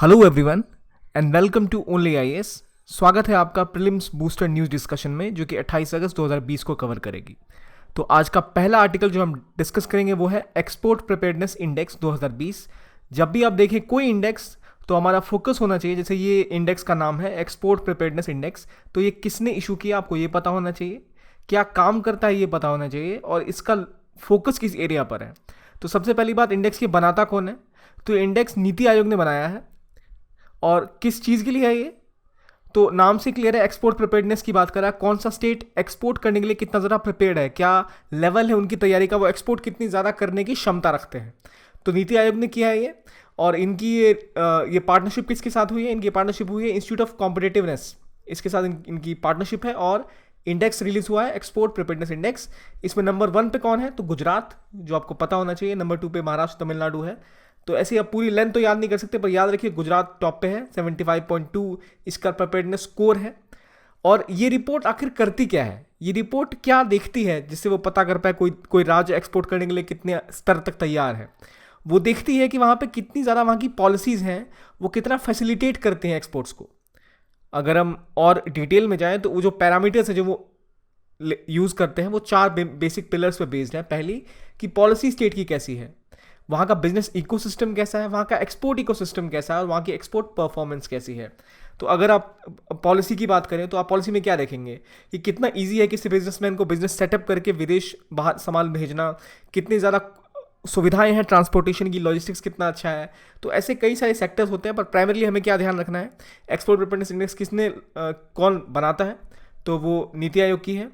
Hello everyone and welcome to Only IAS. स्वागत है आपका प्रीलिम्स बूस्टर न्यूज़ डिस्कशन में जो कि 28 अगस्त 2020 को कवर करेगी। तो आज का पहला आर्टिकल जो हम डिस्कस करेंगे वो है एक्सपोर्ट प्रिपेयर्डनेस इंडेक्स 2020। जब भी आप देखें कोई इंडेक्स तो हमारा फोकस होना चाहिए, जैसे ये इंडेक्स का नाम है एक्सपोर्ट प्रिपेयर्डनेस इंडेक्स, तो ये किसने इशू किया आपको ये पता होना चाहिए, क्या काम करता है ये पता होना चाहिए और इसका फोकस किस एरिया पर है। तो सबसे पहली बात, इंडेक्स की बनाता कौन है? तो इंडेक्स नीति आयोग ने बनाया है। और किस चीज़ के लिए है ये? तो नाम से क्लियर है, एक्सपोर्ट प्रिपेयर्डनेस की बात कर रहा है। कौन सा स्टेट एक्सपोर्ट करने के लिए कितना ज़्यादा प्रिपेयर्ड है, क्या लेवल है उनकी तैयारी का, वो एक्सपोर्ट कितनी ज़्यादा करने की क्षमता रखते हैं। तो नीति आयोग ने किया है ये। और इनकी ये पार्टनरशिप किसके साथ हुई है? इनकी पार्टनरशिप हुई है इंस्टीट्यूट ऑफ कॉम्पिटिटिवनेस, इसके साथ इनकी पार्टनरशिप है। और इंडेक्स रिलीज हुआ है एक्सपोर्ट प्रिपेयर्डनेस इंडेक्स। इसमें नंबर 1 पे कौन है? तो गुजरात, जो आपको पता होना चाहिए। नंबर 2 पे महाराष्ट्र, तमिलनाडु है। तो ऐसे आप पूरी लेंथ तो याद नहीं कर सकते, पर याद रखिए गुजरात टॉप पे है, 75.2 इसका प्रिपेयर्डनेस स्कोर है। और ये रिपोर्ट आखिर करती क्या है? ये रिपोर्ट क्या देखती है जिससे वो पता कर पाए कोई राज्य एक्सपोर्ट करने के लिए कितने स्तर तक तैयार है? वो देखती है कि वहाँ पे कितनी ज़्यादा वहाँ की पॉलिसीज़ हैं, वो कितना फैसिलिटेट करते हैं एक्सपोर्ट्स को। अगर हम और डिटेल में जाएँ तो वो जो पैरामीटर्स है जो वो यूज़ करते हैं वो 4 बेसिक पिलर्स पे बेस्ड है। पहली कि पॉलिसी स्टेट की कैसी है, वहाँ का बिजनेस इकोसिस्टम कैसा है, वहाँ का एक्सपोर्ट इकोसिस्टम कैसा है और वहाँ की एक्सपोर्ट परफॉर्मेंस कैसी है। तो अगर आप पॉलिसी की बात करें तो आप पॉलिसी में क्या देखेंगे कि कितना इजी है किसी बिजनेसमैन को बिजनेस सेटअप करके विदेश बाहर सामान भेजना, कितनी ज़्यादा सुविधाएं हैं ट्रांसपोर्टेशन की, लॉजिस्टिक्स कितना अच्छा है। तो ऐसे कई सारे सेक्टर्स होते हैं, पर प्राइमरली हमें क्या ध्यान रखना है, एक्सपोर्ट प्रिपेयर्डनेस इंडेक्स किसने कौन बनाता है? तो वो नीति आयोग की है।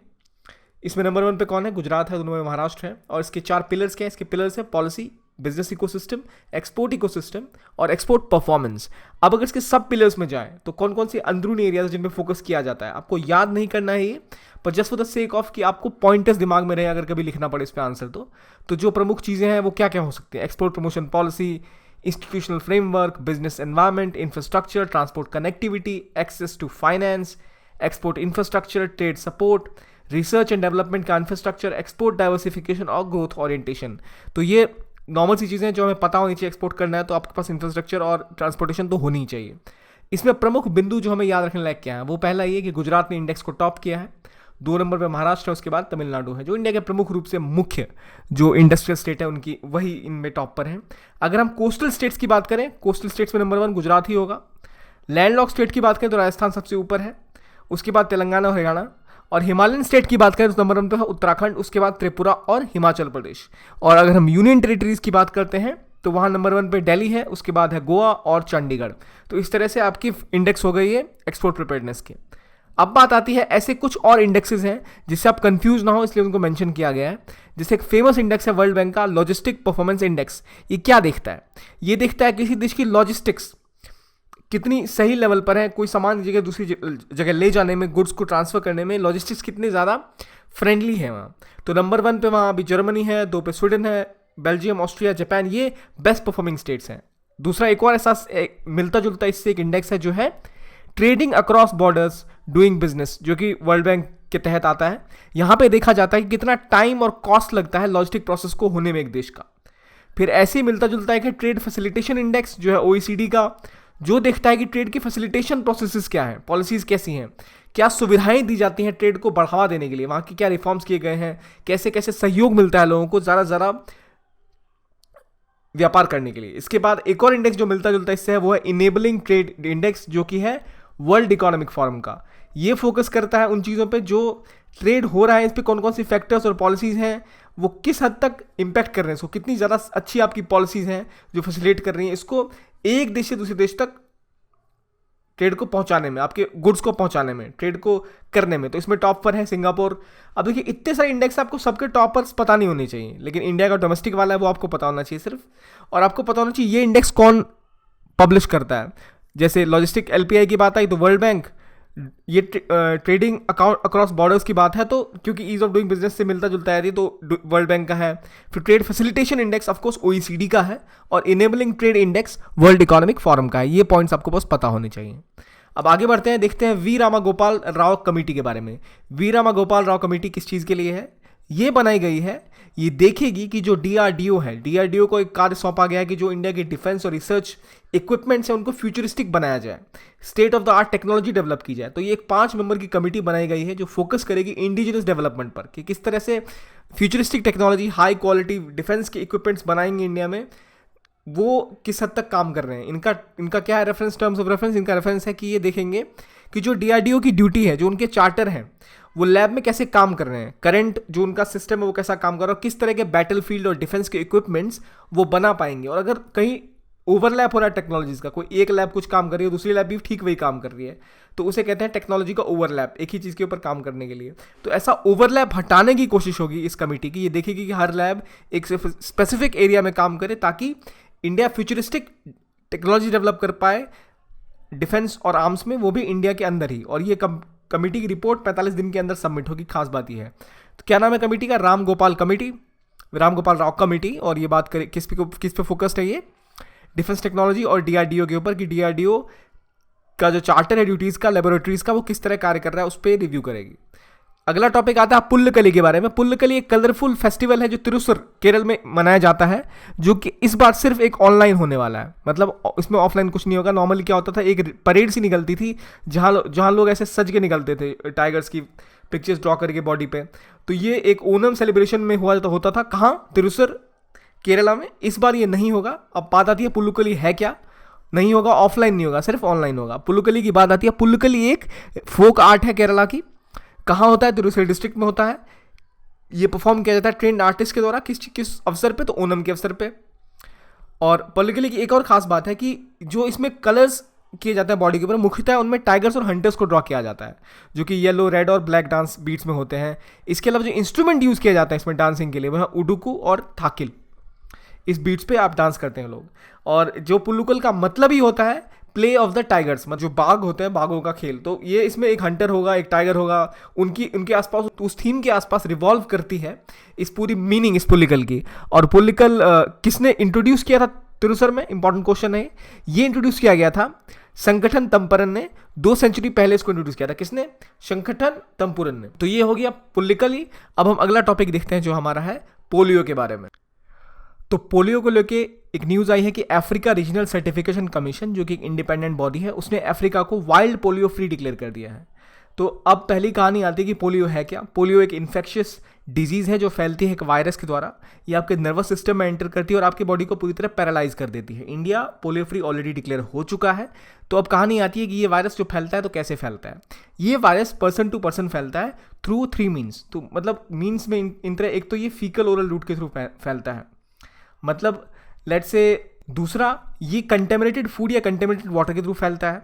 इसमें नंबर 1 पे कौन है? गुजरात है, दोनों में महाराष्ट्र है। और इसके 4 पिलर्स क्या है? इसके पिलर्स है policy, business ecosystem, export ecosystem और एक्सपोर्ट परफॉर्मेंस। अब अगर इसके सब पिलर्स में जाएं तो कौन कौन से अंदरूनी एरियाज जिन पे फोकस किया जाता है, आपको याद नहीं करना है ये, पर just for the sake of कि आपको पॉइंटर्स दिमाग में रहे अगर कभी लिखना पड़े इस पे आंसर। तो जो प्रमुख चीज़ें हैं वो क्या क्या हो सकती हैं? Export promotion policy, institutional framework, business environment, infrastructure, transport connectivity, access to finance, export infrastructure, trade support, research and development का इंफ्रास्ट्रक्चर, एक्सपोर्ट डाइवर्सिफिकेशन और ग्रोथ ओरिएंटेशन। तो ये नॉर्मल सी चीज़ें जो हमें पता होनी चाहिए। एक्सपोर्ट करना है तो आपके पास इंफ्रास्ट्रक्चर और ट्रांसपोर्टेशन तो होनी ही चाहिए। इसमें प्रमुख बिंदु जो हमें याद रखने लायक क्या है, वो पहला ये कि गुजरात ने इंडेक्स को टॉप किया है, 2 नंबर पे महाराष्ट्र है, उसके बाद तमिलनाडु है। जो इंडिया के प्रमुख रूप से मुख्य जो इंडस्ट्रियल स्टेट है उनकी वही इनमें टॉप पर है। अगर हम कोस्टल स्टेट्स की बात करें, कोस्टल स्टेट्स में नंबर 1 गुजरात ही होगा। लैंडलॉक स्टेट की बात करें तो राजस्थान सबसे ऊपर है, उसके बाद तेलंगाना और हरियाणा। और हिमालयन स्टेट की बात करें तो नंबर 1 पे है उत्तराखंड, उसके बाद त्रिपुरा और हिमाचल प्रदेश। और अगर हम यूनियन टेरिटरीज की बात करते हैं तो वहाँ नंबर 1 पे दिल्ली है, उसके बाद है गोवा और चंडीगढ़। तो इस तरह से आपकी इंडेक्स हो गई है एक्सपोर्ट प्रिपेयर्डनेस के। अब बात आती है, ऐसे कुछ और इंडेक्सेस हैं जिससे आप कंफ्यूज ना हो इसलिए उनको मेंशन किया गया है। जैसे एक फेमस इंडेक्स है वर्ल्ड बैंक का लॉजिस्टिक परफॉर्मेंस इंडेक्स। ये क्या देखता है? ये देखता है किसी देश की लॉजिस्टिक्स कितनी सही लेवल पर है, कोई सामान जगह दूसरी जगह ले जाने में, गुड्स को ट्रांसफर करने में लॉजिस्टिक्स कितनी ज़्यादा फ्रेंडली है वहाँ। तो नंबर 1 पे वहाँ अभी जर्मनी है, 2 पे स्वीडन है, बेल्जियम, ऑस्ट्रिया, जापान, ये बेस्ट परफॉर्मिंग स्टेट्स हैं। दूसरा एक और ऐसा मिलता जुलता इससे एक इंडेक्स है जो है trading across borders doing business, जो कि वर्ल्ड बैंक के तहत आता है। यहाँ पे देखा जाता है कि कितना टाइम और कॉस्ट लगता है लॉजिस्टिक प्रोसेस को होने में एक देश का। फिर ऐसे ही मिलता जुलता है कि ट्रेड फैसिलिटेशन इंडेक्स जो है OECD का, जो देखता है कि ट्रेड की फैसिलिटेशन प्रोसेसेस क्या हैं, पॉलिसीज़ कैसी हैं, क्या सुविधाएं दी जाती हैं ट्रेड को बढ़ावा देने के लिए, वहाँ की क्या रिफॉर्म्स किए गए हैं, कैसे कैसे सहयोग मिलता है लोगों को ज़्यादा व्यापार करने के लिए। इसके बाद एक और इंडेक्स जो मिलता जुलता इससे है वो है इनेबलिंग ट्रेड इंडेक्स, जो कि है वर्ल्ड इकोनॉमिक फोरम का। ये फोकस करता है उन चीज़ों पे जो ट्रेड हो रहा है, इस पर कौन कौन सी फैक्टर्स और पॉलिसीज़ हैं, वो किस हद तक इम्पैक्ट कर रहे हैं, इसको कितनी ज़्यादा अच्छी आपकी पॉलिसीज़ हैं जो फैसिलिटेट कर रही हैं इसको एक देश से दूसरे देश तक ट्रेड को पहुंचाने में, आपके गुड्स को पहुंचाने में, ट्रेड को करने में। तो इसमें टॉप पर है सिंगापुर। अब देखिए इतने सारे इंडेक्स आपको सबके टॉपर्स पता नहीं होने चाहिए, लेकिन इंडिया का डोमेस्टिक वाला है वो आपको पता होना चाहिए सिर्फ। और आपको पता होना चाहिए ये इंडेक्स कौन पब्लिश करता है। जैसे लॉजिस्टिक LPI की बात आई तो वर्ल्ड बैंक, ये ट्रेडिंग अकाउंट अक्रॉस बॉर्डर्स की बात है तो क्योंकि ईज ऑफ डूइंग बिजनेस से मिलता जुलता है तो वर्ल्ड बैंक का है। फिर trade facilitation index of course OECD का है और enabling trade index world economic forum का है। ये पॉइंट्स आपको बस पता होने चाहिए। अब आगे बढ़ते हैं, देखते हैं वी रामागोपाल राव कमेटी के बारे में। वी रामागोपाल राव कमेटी किस चीज़ के लिए है? ये बनाई गई है, ये देखेगी कि जो डीआरडीओ है, डीआरडीओ को एक कार्य सौंपा गया है कि जो इंडिया के डिफेंस और रिसर्च इक्विपमेंट्स हैं उनको फ्यूचरिस्टिक बनाया जाए, state of the art technology develop की जाए। तो ये एक 5 मेंबर की कमेटी बनाई गई है जो फोकस करेगी इंडिजिनस डेवलपमेंट पर, कि किस तरह से futuristic technology, high quality defence के इक्विपमेंट्स बनाएंगे इंडिया में, वो किस हद तक काम कर रहे हैं। इनका क्या है रेफरेंस, टर्म्स ऑफ रेफरेंस, इनका रेफरेंस है कि ये देखेंगे कि जो डीआरडीओ की ड्यूटी है, जो उनके चार्टर हैं, वो लैब में कैसे काम कर रहे हैं, करंट जो उनका सिस्टम है वो कैसा काम कर रहा है, और किस तरह के बैटलफील्ड और डिफेंस के इक्विपमेंट्स वो बना पाएंगे। और अगर कहीं ओवरलैप हो रहा है टेक्नोलॉजीज का, कोई एक लैब कुछ काम कर रही है, दूसरी लैब भी ठीक वही काम कर रही है, तो उसे कहते हैं टेक्नोलॉजी का ओवरलैप, एक ही चीज़ के ऊपर काम करने के लिए। तो ऐसा ओवरलैप हटाने की कोशिश होगी इस कमेटी की। ये देखेगी कि हर लैब एक स्पेसिफिक एरिया में काम करे ताकि इंडिया फ्यूचरिस्टिक टेक्नोलॉजी डेवलप कर पाए डिफेंस और आर्म्स में, वो भी इंडिया के अंदर ही। और ये कमेटी की रिपोर्ट 45 दिन के अंदर सबमिट होगी। खास बात ये है, तो क्या नाम है कमेटी का, राम गोपाल राव कमेटी। और ये बात करें किस पे फोकस्ड है, ये डिफेंस टेक्नोलॉजी और डीआरडीओ के ऊपर, कि डीआरडीओ का जो चार्टर है ड्यूटीज़ का, लेबोरेटरीज का, वो किस तरह कार्य कर रहा है, उस पर रिव्यू करेगी। अगला टॉपिक आता है पुल्लकली के बारे में। पुल्लकली एक कलरफुल फेस्टिवल है जो तिरुसुर केरल में मनाया जाता है, जो कि इस बार सिर्फ एक ऑनलाइन होने वाला है। मतलब इसमें ऑफलाइन कुछ नहीं होगा। नॉर्मली क्या होता था, एक परेड सी निकलती थी जहाँ लोग ऐसे सज के निकलते थे, टाइगर्स की पिक्चर्स ड्रॉ करके बॉडी पे। तो ये एक ओनम सेलिब्रेशन में होता था, कहाँ, तिरुसुर केरला में। इस बार ये नहीं होगा। अब बात आती है पुल्लकली है क्या, नहीं होगा, ऑफलाइन नहीं होगा, सिर्फ ऑनलाइन होगा। पुल्लकली की बात आती है, पुल्लकली एक फोक आर्ट है केरला की। कहाँ होता है, तिरुचिरापल्ली डिस्ट्रिक्ट में होता है। ये परफॉर्म किया जाता है ट्रेंड आर्टिस्ट के द्वारा, किस अवसर पे, तो ओनम के अवसर पे। और पुल्लकली की एक और खास बात है कि जो इसमें कलर्स किए जाते हैं बॉडी के ऊपर, मुख्यतः उनमें टाइगर्स और हंटर्स को ड्रॉ किया जाता है, जो कि येलो, रेड और ब्लैक डांस बीट्स में होते हैं। इसके अलावा जो इंस्ट्रूमेंट यूज़ किया जाता है इसमें डांसिंग के लिए, वह उडुकू और थाकिल। इस बीट्स पे आप डांस करते हैं लोग। और जो पुल्लुकल का मतलब ही होता है प्ले ऑफ द टाइगर्स, मतलब जो बाघ होते हैं, बाघों का खेल। तो ये इसमें एक हंटर होगा, एक टाइगर होगा, उनके आसपास, उस थीम के आसपास रिवॉल्व करती है इस पूरी मीनिंग इस पुल्लिकल की। और पुल्लिकल किसने इंट्रोड्यूस किया था तिरुसर में, इंपॉर्टेंट क्वेश्चन है ये। इंट्रोड्यूस किया गया था संगठन तंपरन ने, 2 सेंचुरी पहले इसको इंट्रोड्यूस किया था। किसने, संगठन तंपुरन ने। तो ये हो गया पुल्लिकल ही। अब हम अगला टॉपिक देखते हैं जो हमारा है पोलियो के बारे में। तो पोलियो को लेके एक न्यूज़ आई है कि अफ्रीका रीजनल सर्टिफिकेशन कमीशन, जो कि एक इंडिपेंडेंट बॉडी है, उसने अफ्रीका को वाइल्ड पोलियो फ्री डिक्लेयर कर दिया है। तो अब पहली कहानी आती है कि पोलियो है क्या। पोलियो एक इन्फेक्शियस डिजीज़ है जो फैलती है एक वायरस के द्वारा। ये आपके नर्वस सिस्टम में एंटर करती है और आपकी बॉडी को पूरी तरह पैरालाइज कर देती है। India polio free already declare हो चुका है। तो अब कहानी आती है कि ये वायरस जो फैलता है तो कैसे फैलता है। ये वायरस पर्सन टू पर्सन फैलता है थ्रू 3 मीन्स। तो मतलब मीन्स में इन तरह, एक तो ये फीकल ओरल रूट के थ्रू फैलता है, मतलब लेट्स से। दूसरा, ये कंटेमिनेटेड फूड या कंटेमिनेटेड वाटर के थ्रू फैलता है।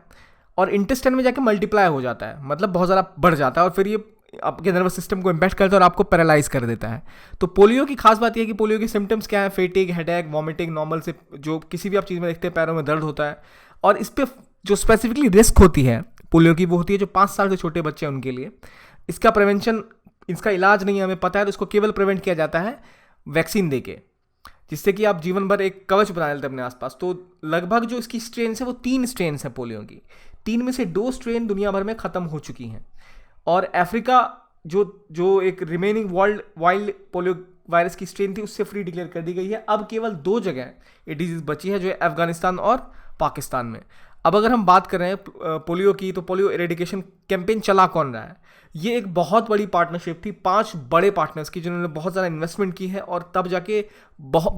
और इंटेस्टाइन में जाके मल्टीप्लाई हो जाता है, मतलब बहुत ज़्यादा बढ़ जाता है, और फिर ये आपके नर्वस सिस्टम को इम्पैक्ट करता है और आपको पैरालाइज कर देता है। तो पोलियो की खास बात यह है कि पोलियो के सिम्टम्स क्या है, फेटिक, हेडेक, वॉमिटिंग, नॉर्मल से जो किसी भी आप चीज़ में देखते हैं पैरों में दर्द होता है। और इस पर जो स्पेसिफिकली रिस्क होती है पोलियो की, वो होती है जो 5 साल से छोटे बच्चे हैं उनके लिए। इसका प्रिवेंशन, इसका इलाज नहीं हमें पता है, तो इसको केवल प्रिवेंट किया जाता है वैक्सीन देके, जिससे कि आप जीवन भर एक कवच बना लेते हैं अपने आसपास। तो लगभग जो इसकी स्ट्रेन है वो 3 स्ट्रेन है पोलियो की। 3 में से 2 स्ट्रेन दुनिया भर में ख़त्म हो चुकी हैं। और अफ्रीका जो एक रिमेनिंग वाइल्ड पोलियो वायरस की स्ट्रेन थी, उससे फ्री डिक्लेयर कर दी गई है। अब केवल 2 जगह ये डिजीज़ बची है, जो है अफगानिस्तान और पाकिस्तान में। अब अगर हम बात कर रहे हैं पोलियो की, तो पोलियो एरेडिकेशन कैंपेन चला कौन रहा है। ये एक बहुत बड़ी पार्टनरशिप थी 5 बड़े पार्टनर्स की, जिन्होंने बहुत ज़्यादा इन्वेस्टमेंट की है, और तब जाके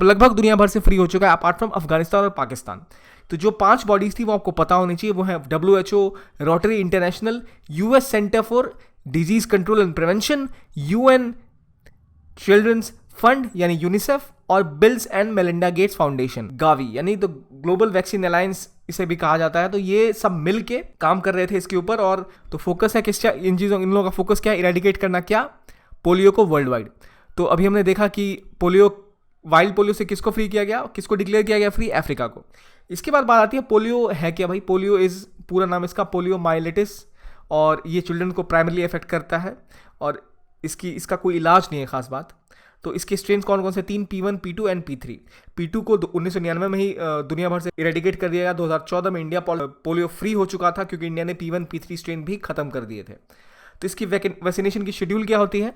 लगभग दुनिया भर से फ्री हो चुका है, अपार्ट फ्रॉम अफगानिस्तान और पाकिस्तान। तो जो 5 बॉडीज़ थी वो आपको पता होनी चाहिए। वो है WHO, Rotary International, US Centre for Disease Control and Prevention, UN Children's Fund यानी यूनिसेफ, और Bill's and Melinda Gates Foundation, Gavi, यानी तो ग्लोबल वैक्सीन अलायंस इसे भी कहा जाता है। तो ये सब मिल के काम कर रहे थे इसके ऊपर। और तो फोकस है किस, इन लोगों का फोकस क्या है, इरेडिकेट करना क्या, पोलियो को वर्ल्ड वाइड। तो अभी हमने देखा कि पोलियो, वाइल्ड पोलियो से किसको फ्री किया गया, किसको डिक्लेयर किया गया फ्री, अफ्रीका को। इसके बाद बात आती है पोलियो है क्या भाई। पोलियो इज़, पूरा नाम इसका पोलियो माइलेटिस, और ये चिल्ड्रन को प्राइमरली अफेक्ट करता है, और इसका कोई इलाज नहीं है खास बात। तो इसके स्ट्रेन कौन कौन से, 3, P1, P2 and P3। P2 को 1999 में ही दुनिया भर से इरेडिकेट कर दिया गया। 2014 में इंडिया पोलियो फ्री हो चुका था, क्योंकि इंडिया ने P1, P3 स्ट्रेन भी खत्म कर दिए थे। तो इसकी वैक्सीनेशन की शेड्यूल क्या होती है,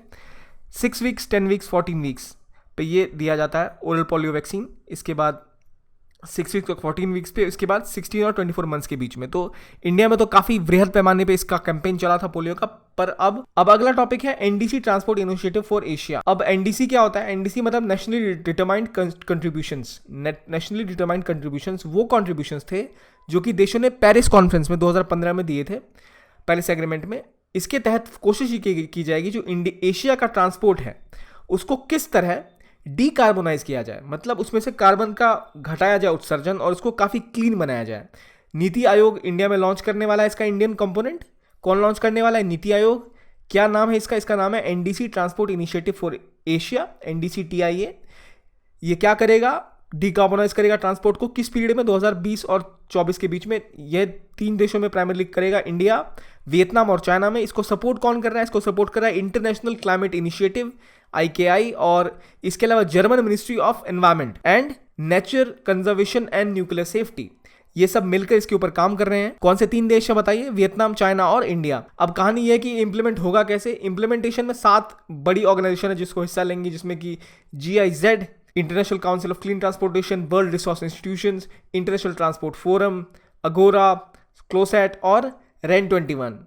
6 वीक्स, 10 वीक्स, 14 वीक्स पे ये दिया जाता है ओरल पोलियो वैक्सीन, इसके बाद 6 वीक्स तक 14 वीक्स पे, इसके बाद 16 और 24 मंथ्स के बीच में। तो इंडिया में तो काफी वृहद पैमाने पे इसका कैंपेन चला था पोलियो का। पर अब अगला टॉपिक है NDC transport initiative for Asia. अब एनडीसी क्या होता है? एनडीसी मतलब nationally determined contributions. Nationally determined contributions वो कंट्रीब्यूशंस थे जो कि देशों ने पेरिस कॉन्फ्रेंस में 2015 में दिए थे, पेरिस एग्रीमेंट में। इसके तहत कोशिश की जाएगी जो एशिया का ट्रांसपोर्ट है उसको किस तरह डीकार्बोनाइज किया जाए, मतलब उसमें से कार्बन का घटाया जाए उत्सर्जन और उसको काफ़ी क्लीन बनाया जाए। नीति आयोग इंडिया में लॉन्च करने वाला है इसका इंडियन कंपोनेंट। कौन लॉन्च करने वाला है? नीति आयोग। क्या नाम है इसका? इसका नाम है NDC transport initiative for Asia, NDCTIA। ये क्या करेगा? डीकार्बोनाइज करेगा ट्रांसपोर्ट को। किस पीरियड में? 2020 और 24 के बीच में। यह 3 देशों में प्राइमरली करेगा, इंडिया, वियतनाम और चाइना में। इसको सपोर्ट कौन कर रहा है? इसको सपोर्ट कर रहा है इंटरनेशनल क्लाइमेट इनिशिएटिव, IKI, और इसके अलावा German ministry of environment and nature conservation and nuclear safety. ये सब मिलकर इसके ऊपर काम कर रहे हैं। कौन से 3 देश है बताइए? वियतनाम, चाइना और इंडिया। अब कहानी यह है कि इंप्लीमेंट होगा कैसे? इंप्लीमेंटेशन में 7 बड़ी ऑर्गेनाइजेशन है जिसको हिस्सा लेंगी, जिसमें कि GIZ, International Council of Clean Transportation, World Resource Institutions, International Transport Forum, Agora, क्लोसैट और REN21,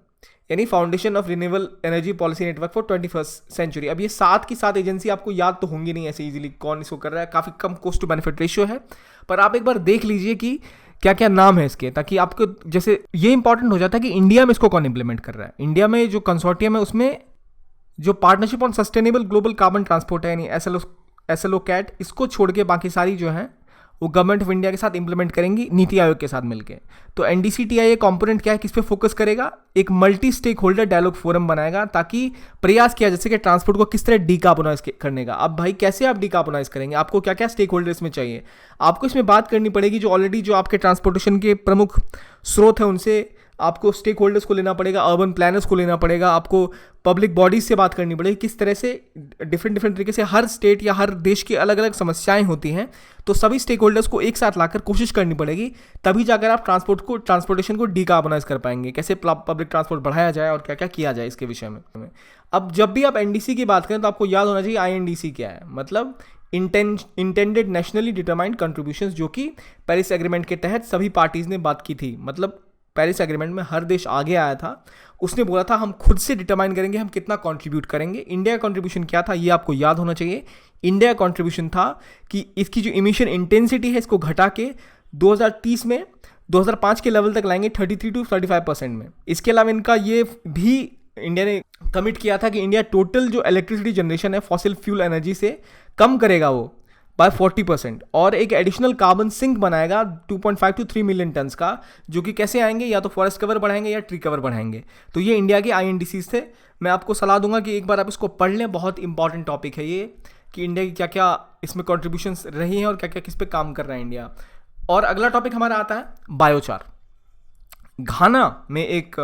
यानी Foundation of Renewable Energy Policy Network for 21st century. अब ये 7 की 7 एजेंसी आपको याद तो होंगी नहीं ऐसे इजीली कौन इसको कर रहा है, काफ़ी कम कॉस्ट टू बेनिफिट रेशियो है। पर आप एक बार देख लीजिए कि क्या क्या नाम है इसके, ताकि आपको जैसे ये इंपॉर्टेंट हो जाता है कि इंडिया में इसको कौन इंप्लीमेंट कर रहा है। इंडिया में जो कंसोर्टियम है उसमें जो partnership on sustainable global carbon transport है यानी SLO CAT, इसको छोड़ के बाकी सारी जो है वो गवर्नमेंट ऑफ इंडिया के साथ इंप्लीमेंट करेंगी नीति आयोग के साथ मिलकर। तो NDCTIA कंपोनेंट क्या है, किस पे फोकस करेगा? एक multi stakeholder dialogue forum बनाएगा ताकि प्रयास किया जा सके ट्रांसपोर्ट को किस तरह डीकार्बोनाइज करने का। अब भाई कैसे आप डीकार्बोनाइज करेंगे? आपको क्या क्या स्टेक होल्डर इसमें चाहिए? आपको इसमें बात करनी पड़ेगी जो ऑलरेडी जो आपके ट्रांसपोर्टेशन के प्रमुख स्रोत है उनसे, आपको स्टेक होल्डर्स को लेना पड़ेगा, अर्बन प्लानर्स को लेना पड़ेगा, आपको पब्लिक बॉडीज से बात करनी पड़ेगी किस तरह से डिफरेंट तरीके से हर स्टेट या हर देश की अलग अलग समस्याएं होती हैं। तो सभी स्टेक होल्डर्स को एक साथ लाकर कोशिश करनी पड़ेगी, तभी जाकर आप ट्रांसपोर्टेशन को डीकार्बोनाइज कर पाएंगे। कैसे पब्लिक ट्रांसपोर्ट बढ़ाया जाए और क्या क्या किया जाए इसके विषय में। अब जब भी आप NDC की बात करें तो आपको याद होना चाहिए INDC क्या है, मतलब इंटेंडेड नेशनली डिटरमाइंड कंट्रीब्यूशंस, जो कि पेरिस एग्रीमेंट के तहत सभी पार्टीज ने बात की थी। मतलब पेरिस एग्रीमेंट में हर देश आगे आया था, उसने बोला था हम खुद से डिटरमाइन करेंगे हम कितना कंट्रीब्यूट करेंगे। इंडिया का कंट्रीब्यूशन क्या था ये आपको याद होना चाहिए। इंडिया का कंट्रीब्यूशन था कि इसकी जो इमिशन इंटेंसिटी है इसको घटा के 2030 में 2005 के लेवल तक लाएंगे 33 to 35% में। इसके अलावा इनका ये भी इंडिया ने कमिट किया था कि इंडिया टोटल जो इलेक्ट्रिसिटी जनरेशन है फॉसिल फ्यूल एनर्जी से कम करेगा वो बाय 40%, और एक एडिशनल कार्बन सिंक बनाएगा 2.5 to 3 मिलियन टन्स का, जो कि कैसे आएंगे, या तो फॉरेस्ट कवर बढ़ाएंगे या ट्री कवर बढ़ाएंगे। तो ये इंडिया के INDCs थे। मैं आपको सलाह दूंगा कि एक बार आप इसको पढ़ लें, बहुत इंपॉर्टेंट टॉपिक है ये कि इंडिया की क्या क्या इसमें कॉन्ट्रीब्यूशंस रही हैं और क्या क्या किस पे काम कर रहा है इंडिया। और अगला टॉपिक हमारा आता है बायोचार। घाना में एक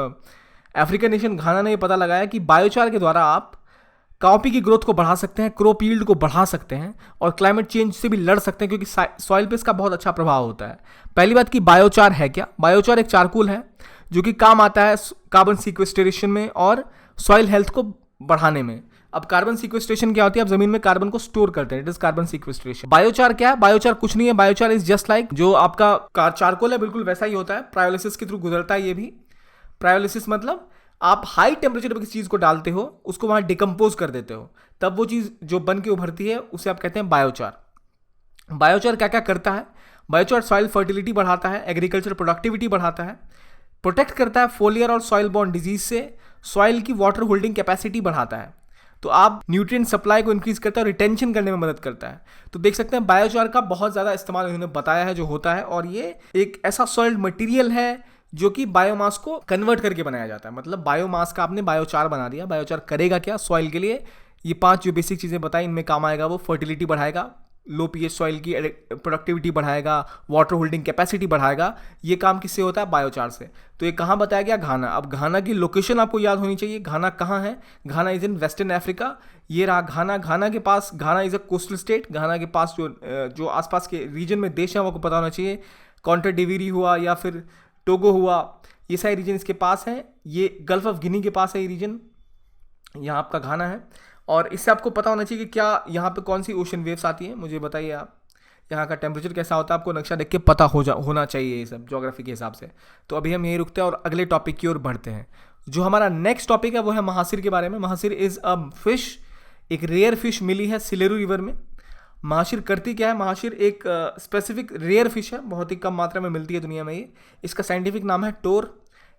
अफ्रीकन नेशन घाना ने ये पता लगाया कि बायोचार के द्वारा आप कॉफी की ग्रोथ को बढ़ा सकते हैं, क्रॉप यील्ड को बढ़ा सकते हैं और क्लाइमेट चेंज से भी लड़ सकते हैं, क्योंकि सॉइल पे इसका बहुत अच्छा प्रभाव होता है। पहली बात कि बायोचार है क्या? बायोचार एक चारकोल है जो कि काम आता है कार्बन सीक्वेस्ट्रेशन में और सॉइल हेल्थ को बढ़ाने में। अब कार्बन सीक्वेस्ट्रेशन क्या होती है? आप जमीन में कार्बन को स्टोर करते हैं, it is carbon sequestration. Biochar क्या है? बायोचार कुछ नहीं है, बायोचार इज जस्ट लाइक जो आपका चारकोल है बिल्कुल वैसा ही होता है, प्रायोलिसिस के थ्रू गुजरता है ये भी। प्रायोलिसिस मतलब आप हाई टेम्परेचर पर किसी चीज को डालते हो, उसको वहां डिकम्पोज कर देते हो, तब वो चीज जो बन के उभरती है उसे आप कहते हैं बायोचार। बायोचार क्या क्या करता है? बायोचार सॉइल फर्टिलिटी बढ़ाता है, एग्रीकल्चर प्रोडक्टिविटी बढ़ाता है, प्रोटेक्ट करता है फोलियर और सॉइल बॉर्न डिजीज से, सॉइल की वाटर होल्डिंग कैपेसिटी बढ़ाता है, तो आप न्यूट्रिएंट सप्लाई को इंक्रीज करता है और रिटेंशन करने में मदद करता है। तो देख सकते हैं बायोचार का बहुत ज़्यादा इस्तेमाल इन्होंने बताया है जो होता है, और ये एक ऐसा सॉइल्ड मटेरियल है जो कि बायोमास को कन्वर्ट करके बनाया जाता है। मतलब बायोमास का आपने बायोचार बना दिया। बायोचार करेगा क्या सॉइल के लिए? ये 5 जो बेसिक चीज़ें बताई इनमें काम आएगा। वो फर्टिलिटी बढ़ाएगा, लो पीएच सॉइल की प्रोडक्टिविटी बढ़ाएगा, वाटर होल्डिंग कैपेसिटी बढ़ाएगा। ये काम किससे होता है? बायोचार से। तो ये कहाँ बताया गया? घाना। अब घाना की लोकेशन आपको याद होनी चाहिए। घाना कहाँ है? घाना इज इन वेस्टर्न अफ्रीका। ये रहा घाना। घाना के पास, घाना इज अ कोस्टल स्टेट। घाना के पास जो आसपास के रीजन में देश है वो आपको पता होना चाहिए। कॉन्टे डिवीरी हुआ या फिर टोगो हुआ, ये सारे रीजन इसके पास हैं। ये गल्फ ऑफ गिनी के पास है ये रीजन, यहाँ आपका घाना है। और इससे आपको पता होना चाहिए कि क्या यहाँ पे कौन सी ओशन वेव्स आती हैं, मुझे बताइए आप। यहाँ का टेम्परेचर कैसा होता है आपको नक्शा देख के पता होना चाहिए ये सब ज्योग्राफी के हिसाब से। तो अभी हम यहीं रुकते हैं और अगले टॉपिक की ओर बढ़ते हैं। जो हमारा नेक्स्ट टॉपिक है वो है महासिर के बारे में। महासिर इज़ अ फिश, एक रेयर फिश मिली है सिलेरू रिवर में। महाशिर करती क्या है? महाशिर एक स्पेसिफिक रेयर फिश है, बहुत ही कम मात्रा में मिलती है दुनिया में ये। इसका साइंटिफिक नाम है टोर।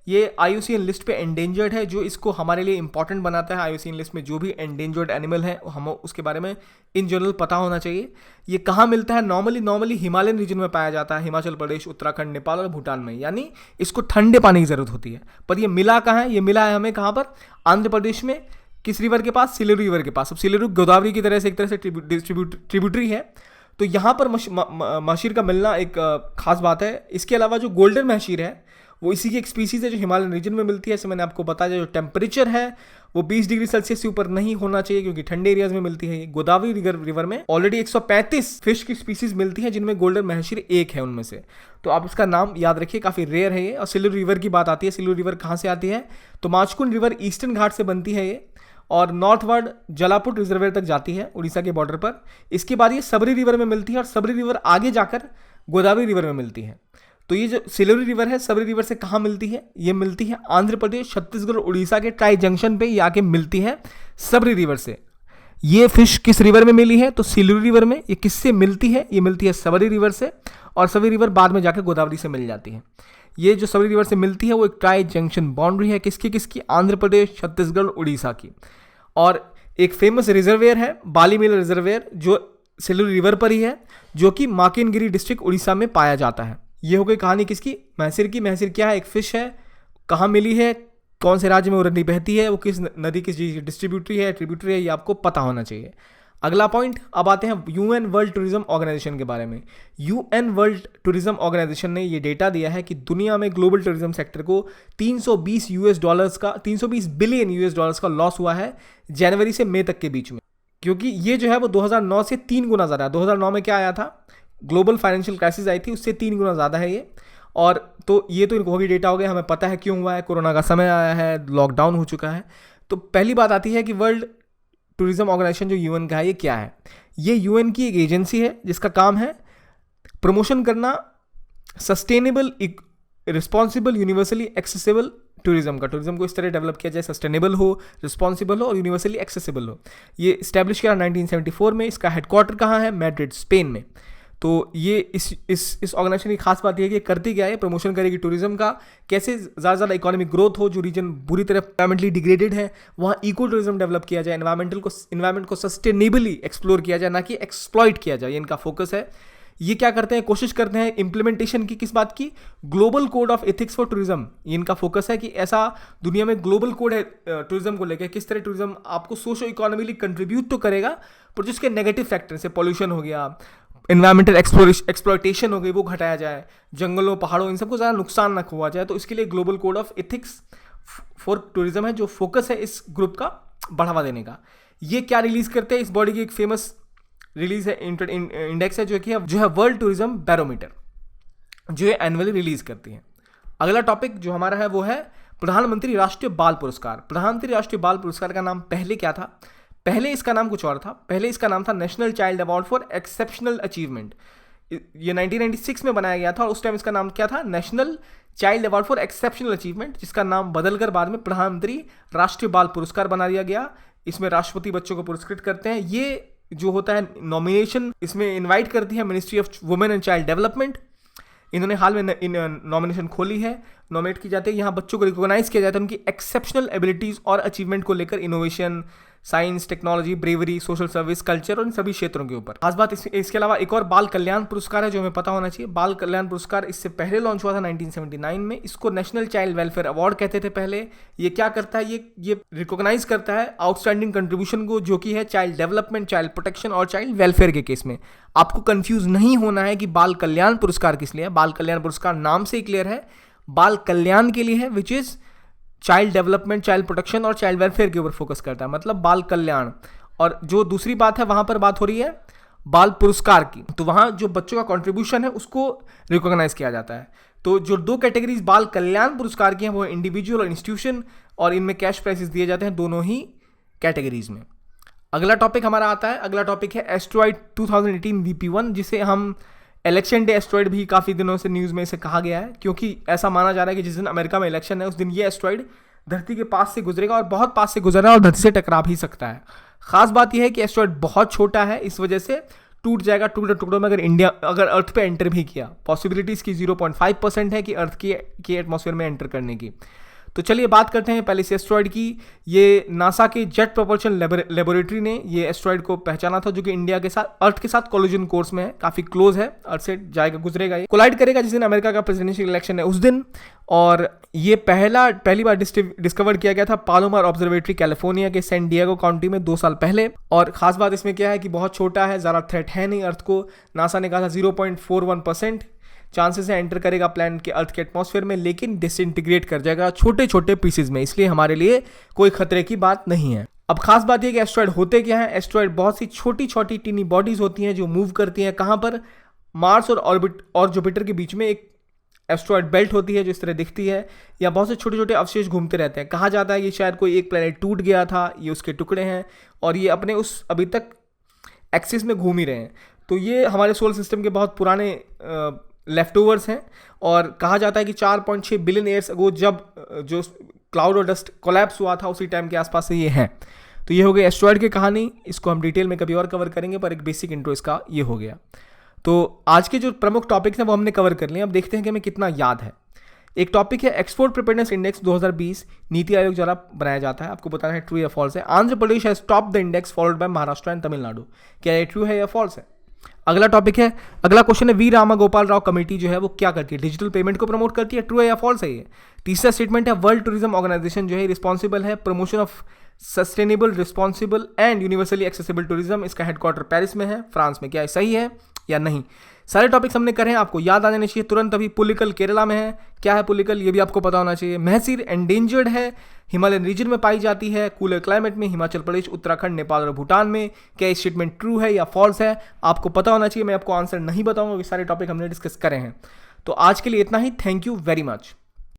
ये IUCN लिस्ट पे एंडेंजर्ड है, जो इसको हमारे लिए इंपॉर्टेंट बनाता है। IUCN लिस्ट में जो भी एंडेंजर्ड एनिमल है हम उसके बारे में इन जनरल पता होना चाहिए। ये कहाँ मिलता है? नॉर्मली हिमालयन रीजन में पाया जाता है, हिमाचल प्रदेश, उत्तराखंड, नेपाल और भूटान में। यानी इसको ठंडे पानी की ज़रूरत होती है। पर ये मिला कहाँ है? ये मिला है हमें कहाँ पर? आंध्र प्रदेश में। किस रिवर के पास? सिलेरू रिवर के पास। अब सिलेरू गोदावरी की तरह से एक तरह से ट्रिब्यूटरी है, तो यहाँ पर महाशिर का मिलना एक खास बात है। इसके अलावा जो गोल्डन महाशिर है वो इसी की एक स्पीसीज है जो हिमालयन रीजन में मिलती है। जैसे मैंने आपको बताया, जो टेम्परेचर है वो 20 डिग्री सेल्सियस से ऊपर नहीं होना चाहिए, क्योंकि ठंडे एरियाज में मिलती है। गोदावरी रिवर में ऑलरेडी 135 फिश की स्पीसीज मिलती है, जिनमें गोल्डन महाशिर एक है उनमें से। तो आप इसका नाम याद रखिए, काफ़ी रेयर है ये। और सिलेरू रिवर की बात आती है, सिलेरू रिवर कहाँ से आती है? तो माचकुंड रिवर ईस्टर्न घाट से बनती है ये, और नॉर्थवर्ड जलापुर रिजर्वेयर तक जाती है उड़ीसा के बॉर्डर पर। इसके बाद ये सबरी रिवर में मिलती है, और सबरी रिवर आगे जाकर गोदावरी रिवर में मिलती है। तो ये जो सिलेरू रिवर है, सबरी रिवर से कहाँ मिलती है? ये मिलती है आंध्र प्रदेश, छत्तीसगढ़, उड़ीसा के ट्राई जंक्शन पे ये आके मिलती है सबरी रिवर से। ये फिश किस रिवर में मिली है? तो सिलेरू रिवर में। ये किससे मिलती है? ये मिलती है सबरी रिवर से, और सबरी रिवर बाद में जाकर गोदावरी से मिल जाती है। ये जो सबरी रिवर से मिलती है वो एक ट्राई जंक्शन बाउंड्री है, किसकी? आंध्र प्रदेश, छत्तीसगढ़, उड़ीसा की। और एक फेमस रिजर्वेयर है बालीमेला रिजर्वेयर, जो सिलेरू रिवर पर ही है, जो कि माकिनगिरी डिस्ट्रिक्ट उड़ीसा में पाया जाता है। ये हो गई कहानी किसकी? महासिर की। महासिर क्या है? एक फिश है। कहाँ मिली है? कौन से राज्य में वो नदी बहती है? वो किस नदी, किस ट्रिब्यूटरी है, ये आपको पता होना चाहिए। अगला पॉइंट, अब आते हैं UN वर्ल्ड टूरिज्म ऑर्गेनाइजेशन के बारे में। UN वर्ल्ड टूरिज्म ऑर्गेनाइजेशन ने ये डेटा दिया है कि दुनिया में ग्लोबल टूरिज्म सेक्टर को $320 बिलियन का लॉस हुआ है जनवरी से मई तक के बीच में। क्योंकि ये जो है वो 2009 से 3 गुना ज़्यादा है। 2009 में क्या आया था? ग्लोबल फाइनेंशियल क्राइसिस आई थी, उससे 3 गुना ज़्यादा है ये। और तो ये तो होगी डेटा हो गया, हमें पता है क्यों हुआ है। कोरोना का समय आया है, लॉकडाउन हो चुका है। तो पहली बात आती है कि वर्ल्ड टूरिज्म ऑर्गेनाइजेशन जो UN का है, ये क्या है? ये UN की एक एजेंसी है जिसका काम है प्रमोशन करना sustainable, responsible, universally accessible tourism का। टूरिज्म को इस तरह डेवलप किया जाए सस्टेनेबल हो, रिस्पॉन्सिबल हो और यूनिवर्सली एक्सेसिबल हो। ये इस्टेब्लिश किया 1974 में। इसका हेडक्वार्टर कहाँ है? मैड्रिड, स्पेन में। तो ये इस ऑर्गेनाइजेशन की खास बात यह है कि करती क्या है? प्रमोशन करेगी टूरिज्म का, कैसे ज़्यादा इकोनॉमिक ग्रोथ हो। जो रीजन बुरी तरह एनवायरमेंटली डिग्रेडेड है वहाँ इको टूरिज्म डेवलप किया जाए, एनवायरमेंट को सस्टेनेबली एक्सप्लोर किया जाए, ना कि एक्सप्लॉइट किया जाए। ये इनका फोकस है। ये क्या करते हैं? कोशिश करते हैं इम्प्लीमेंटेशन की। किस बात की? Global code of ethics for tourism. ये इनका फोकस है कि ऐसा दुनिया में ग्लोबल कोड है टूरिज्म को लेकर, किस तरह टूरिज्म आपको सोशो इकोनॉमिकली कंट्रीब्यूट तो करेगा, पर जिसके नेगेटिव फैक्टर से पॉल्यूशन हो गया, एनवायरमेंटल एक्सप्लॉयटेशन हो गई, वो घटाया जाए, जंगलों, पहाड़ों, इन सबको ज़्यादा नुकसान न हुआ जाए। तो इसके लिए global code of ethics for tourism है, जो फोकस है इस ग्रुप का बढ़ावा देने का। ये क्या रिलीज करते हैं? इस बॉडी की एक फेमस रिलीज है, इंडेक्स है, जो है वर्ल्ड टूरिज्म बैरोमीटर, जो है एनुअली रिलीज करती है। अगला टॉपिक जो हमारा है वो है प्रधानमंत्री राष्ट्रीय बाल पुरस्कार। प्रधानमंत्री राष्ट्रीय बाल पुरस्कार का नाम पहले क्या था? पहले इसका नाम कुछ और था। पहले इसका नाम था national child award for exceptional achievement. ये 1996 में बनाया गया था, और उस टाइम इसका नाम क्या था? National child award for exceptional achievement, जिसका नाम बदलकर बाद में प्रधानमंत्री राष्ट्रीय बाल पुरस्कार बना दिया गया। इसमें राष्ट्रपति बच्चों को पुरस्कृत करते हैं। ये जो होता है नॉमिनेशन, इसमें इनवाइट करती है ministry of women and child development. इन्होंने हाल में नॉमिनेशन खोली है, नॉमिनेट की जाती है। यहाँ बच्चों को रिकॉग्नाइज किया जाता है उनकी एक्सेप्शनल एबिलिटीज़ और अचीवमेंट को लेकर, innovation, science, technology, bravery, social service, culture और इन सभी क्षेत्रों के ऊपर। खास बात इसके अलावा एक और बाल कल्याण पुरस्कार है जो हमें पता होना चाहिए। बाल कल्याण पुरस्कार इससे पहले लॉन्च हुआ था 1979 में। इसको नेशनल चाइल्ड वेलफेयर अवार्ड कहते थे पहले। ये क्या करता है? ये रिकॉग्नाइज करता है आउटस्टैंडिंग कंट्रीब्यूशन को, जो कि है चाइल्ड डेवलपमेंट, चाइल्ड प्रोटेक्शन और चाइल्ड वेलफेयर के केस में। आपको कंफ्यूज नहीं होना है कि बाल कल्याण पुरस्कार किस लिए है। बाल कल्याण पुरस्कार नाम से ही क्लियर है, बाल कल्याण के लिए है, which is child development, child protection और चाइल्ड वेलफेयर के ऊपर फोकस करता है, मतलब बाल कल्याण। और जो दूसरी बात है, वहां पर बात हो रही है बाल पुरस्कार की, तो वहां जो बच्चों का कंट्रीब्यूशन है उसको रिकॉग्नाइज किया जाता है। तो जो 2 कैटेगरीज बाल कल्याण पुरस्कार की हैं वो इंडिविजुअल और इंस्टीट्यूशन, और इनमें कैश प्राइजेस दिए जाते हैं दोनों ही कैटेगरीज में। अगला टॉपिक हमारा आता है, अगला टॉपिक है एस्ट्रॉइड 2018 VP1, जिसे हम इलेक्शन डे एस्ट्रॉइड भी काफ़ी दिनों से न्यूज़ में इसे कहा गया है, क्योंकि ऐसा माना जा रहा है कि जिस दिन अमेरिका में इलेक्शन है उस दिन ये एस्ट्रॉइड धरती के पास से गुजरेगा और बहुत पास से गुजर रहा है और धरती से टकरा भी सकता है। खास बात यह है कि एस्ट्रॉइड बहुत छोटा है, इस वजह से टूट जाएगा टुकड़े टुकड़ों में अगर अर्थ पे एंटर भी किया। पॉसिबिलिटीज़ की 0.5% है कि अर्थ की एटमॉस्फेयर में एंटर करने की। तो चलिए बात करते हैं पहले से एस्ट्रॉइड की। ये नासा के जेट प्रोपल्शन लेबोरेटरी ने ये एस्ट्रॉइड को पहचाना था, जो कि इंडिया के साथ अर्थ के साथ कोलिजन कोर्स में है, काफ़ी क्लोज है, अर्थ से जाएगा गुजरेगा, ये कोलाइड करेगा जिस दिन अमेरिका का प्रेसिडेंशियल इलेक्शन है उस दिन। और ये पहली बार डिस्कवर किया गया था पालोमार ऑब्जर्वेटरी कैलिफोर्निया के सैन डिएगो काउंटी में 2 साल पहले। और खास बात इसमें क्या है कि बहुत छोटा है, ज़्यादा थ्रेट है नहीं अर्थ को। नासा ने कहा था 0.41% चांसेस है एंटर करेगा प्लैनेट के अर्थ के एटमॉस्फेयर में, लेकिन डिसइंटीग्रेट कर जाएगा छोटे छोटे पीसेज में, इसलिए हमारे लिए कोई खतरे की बात नहीं है। अब खास बात यह कि एस्ट्रॉइड होते क्या हैं। एस्ट्रॉइड बहुत सी छोटी छोटी टीनी बॉडीज होती हैं जो मूव करती हैं। कहाँ पर? मार्स और जुपिटर के बीच में एक एस्ट्रॉइड बेल्ट होती है जो इस तरह दिखती है, या बहुत से छोटे छोटे अवशेष घूमते रहते हैं। कहा जाता है कि शायद कोई एक प्लैनेट टूट गया था, ये उसके टुकड़े हैं और ये अपने उस अभी तक एक्सिस में घूम ही रहे हैं। तो ये हमारे सोलर सिस्टम के बहुत पुराने लेफ्ट ओवर्स हैं और कहा जाता है कि 4.6 बिलियन ईयर्स अगो जब जो क्लाउड और डस्ट कोलैप्स हुआ था उसी टाइम के आसपास से ये हैं। तो ये हो गई एस्ट्रॉइड की कहानी, इसको हम डिटेल में कभी और कवर करेंगे, पर एक बेसिक इंट्रो इसका ये हो गया। तो आज के जो प्रमुख टॉपिक्स हैं वो हमने कवर कर लिए। अब देखते हैं कि हमें कितना याद है। एक टॉपिक है export preparedness index 2020, NITI Aayog द्वारा बनाया जाता है। आपको बताना है ट्रू या फॉल्स है। Andhra Pradesh has top the index followed by Maharashtra and Tamil Nadu. क्या ये ट्रू है या फॉल्स है? अगला टॉपिक है, अगला क्वेश्चन है वी रामा गोपाल राव कमेटी जो है वो क्या करती है? डिजिटल पेमेंट को प्रमोट करती है। ट्रू है या फॉल्स है ये? तीसरा स्टेटमेंट है वर्ल्ड टूरिज्म ऑर्गेनाइजेशन जो है रिस्पॉन्सिबल है promotion of sustainable, responsible and universally accessible tourism. इसका हेडक्वार्टर पेरिस में है, फ्रांस में। क्या सही है या नहीं? सारे टॉपिक्स हमने करे हैं, आपको याद आ जाने चाहिए तुरंत। अभी पुलिकल केरला में है। क्या है पुलिकल? ये भी आपको पता होना चाहिए। महसीर एंडेंजर्ड है, हिमालयन रीजन में पाई जाती है, कूलर क्लाइमेट में, हिमाचल प्रदेश, उत्तराखंड, नेपाल और भूटान में। क्या स्टेटमेंट ट्रू है या फॉल्स है? आपको पता होना चाहिए। मैं आपको आंसर नहीं बताऊंगा, ये सारे टॉपिक हमने डिस्कस करे हैं। तो आज के लिए इतना ही। Thank you very much.